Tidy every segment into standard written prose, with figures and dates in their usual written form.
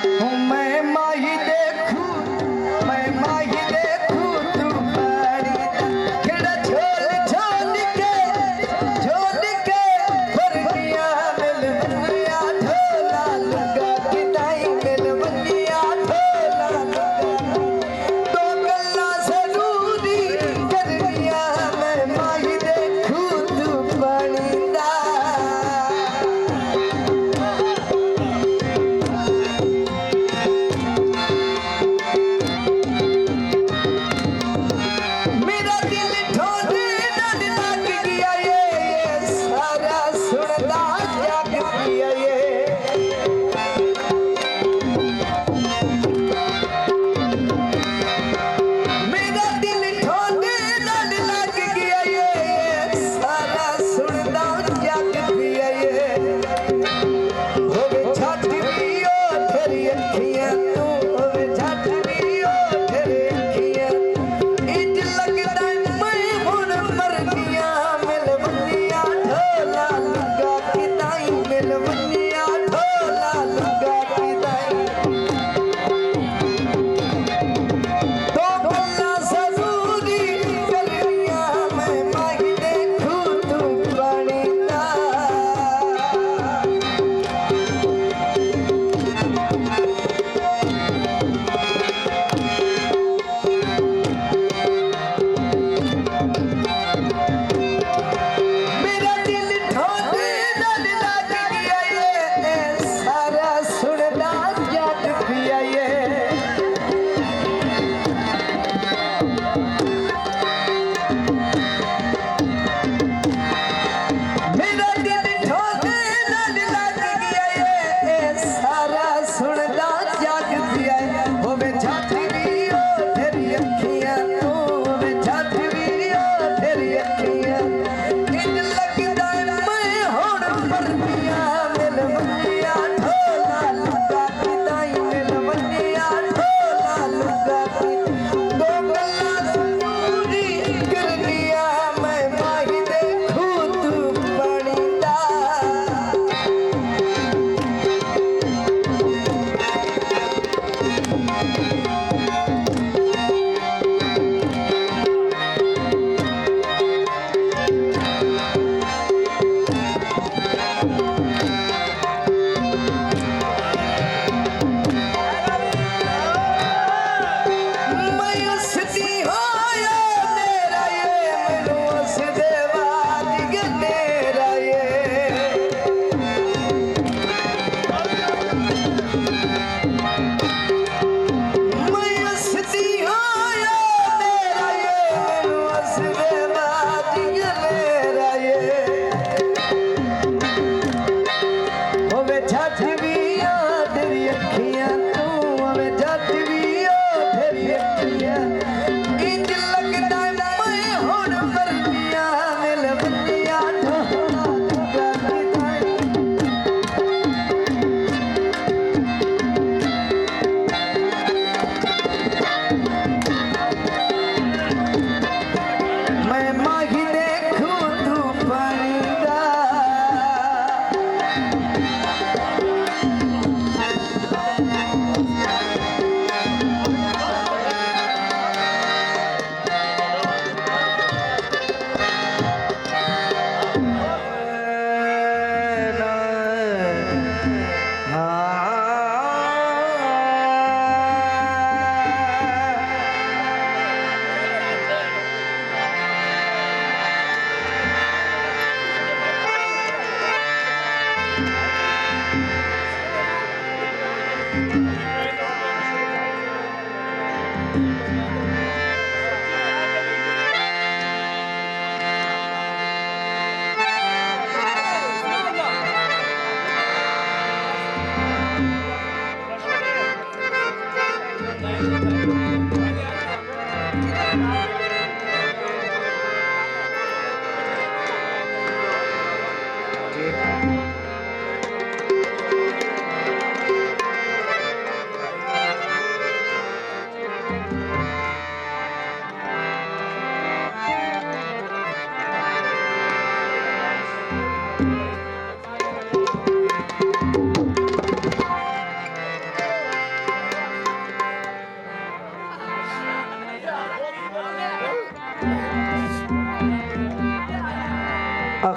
मैं माही देखूं तू पानी केड़ा झोल के फरगिया मिल बनिया ढोला लगा किताई मिल बनिया ढोला लगा तो गल्ला जरूरी करनिया मैं माही देखूं तू पानी दा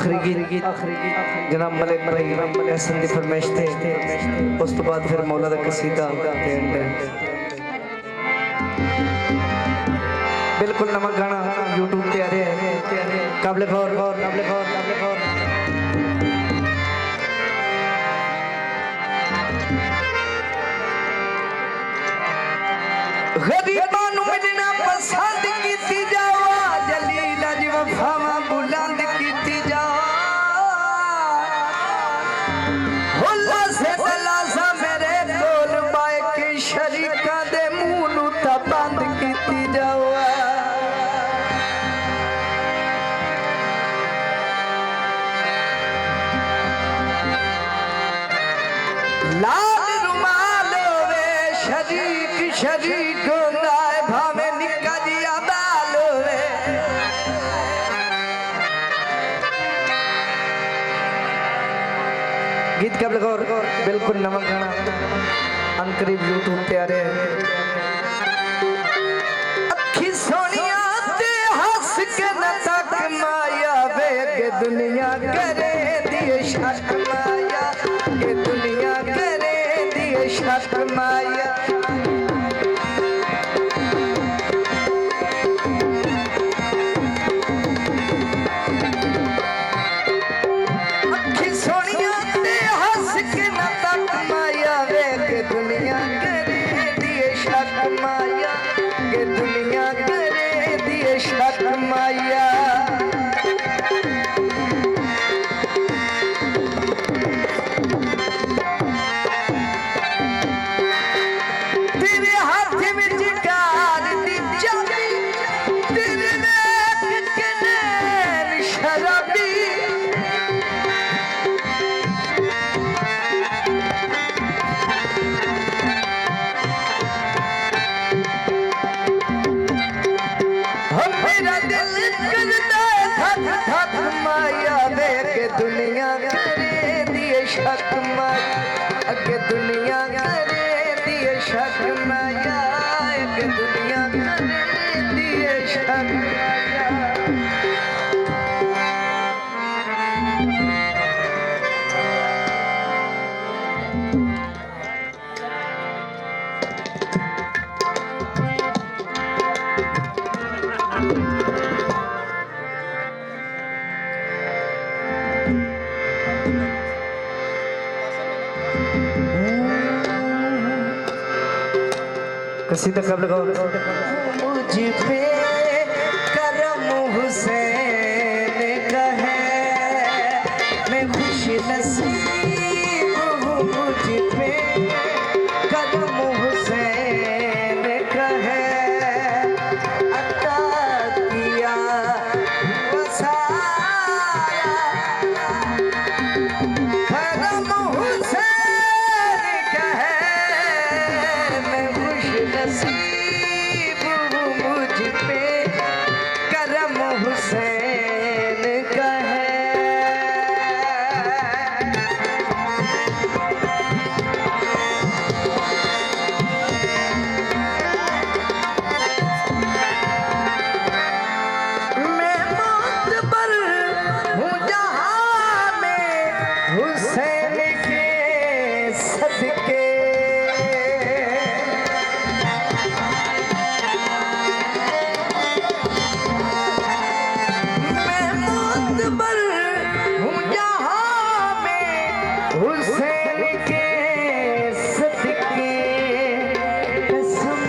आखिरी गीत जनाब मलिक हसन दी फरमाइश थे उस तो बाद फिर मौला दा कसीदा बिल्कुल नमक गाना यूट्यूब ते आ रहा है काबिल गौर गरीबां नूं मिलना पसंद कीती जावा जलील अज वफावां बुलंद कीती जा हुल्ला से दलासा मेरे कोल पाए के शरीकां दे मुंह नूं तां बंद कीती जावा लाल रुमाल होवे शरीक होंदा है भावे निक्का जिहा बाल होवे गीत कब लगा बिल्कुल नमक गाना अनकरीब यूट्यूब पे आ रहे हैं अखी सोनिया ते हंस के न तक माया वे के दुनिया करे दिए शक माया के दुनिया करे दिए शक माया दुनिया करे दिए शक माया अगे दुनिया करे दिए शक माया अगे दुनिया करे दिए शक माया कसीदा कब लगाओ मुझ पे करम हुसैन का है मैं खुश नसीब हूँ मुझ पे करम हुसैन का है अता किया वो सारा करम हुसैन का है नसीब मुझ पे करम हुसैन का है मैं मोतबर हूँ जहाँ में हुसैन के सदके हुसैन के सदके कसम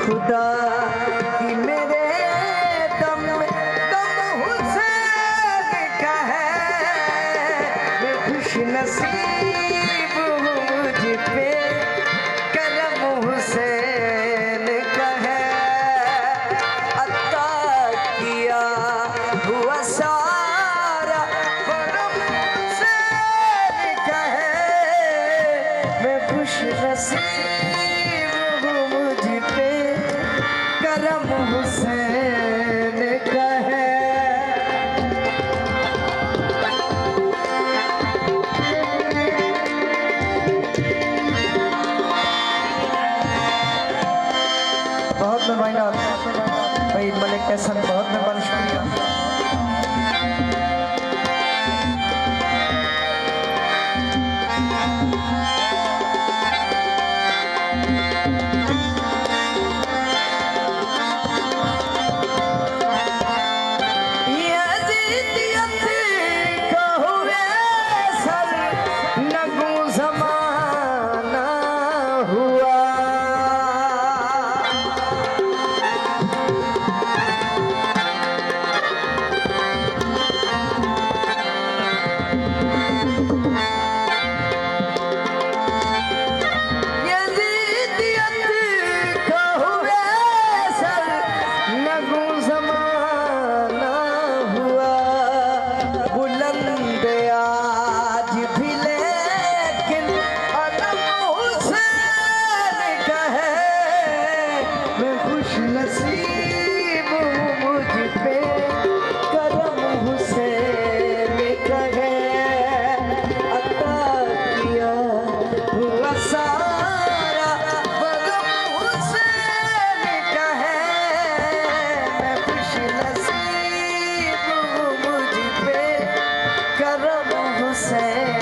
खुदा की मेरे दम हुसैन का है मैं खुश नसीब हूँ मुझ पे करम हुसैन का है अता किया हुआ सारा करम हुसैन का है मैं खुश नसीब हूँ मुझ पे करम हुसैन का है बहुत नुमाइंदा भाई मलिक हसन बहुत मेहरबानी शुक्रिया नसीब मुझ पे करम हुसैन का है, अता किया हुआ सारा बगम हुसैन का है। मैं खुश नसीब मुझ पे करम हुसैन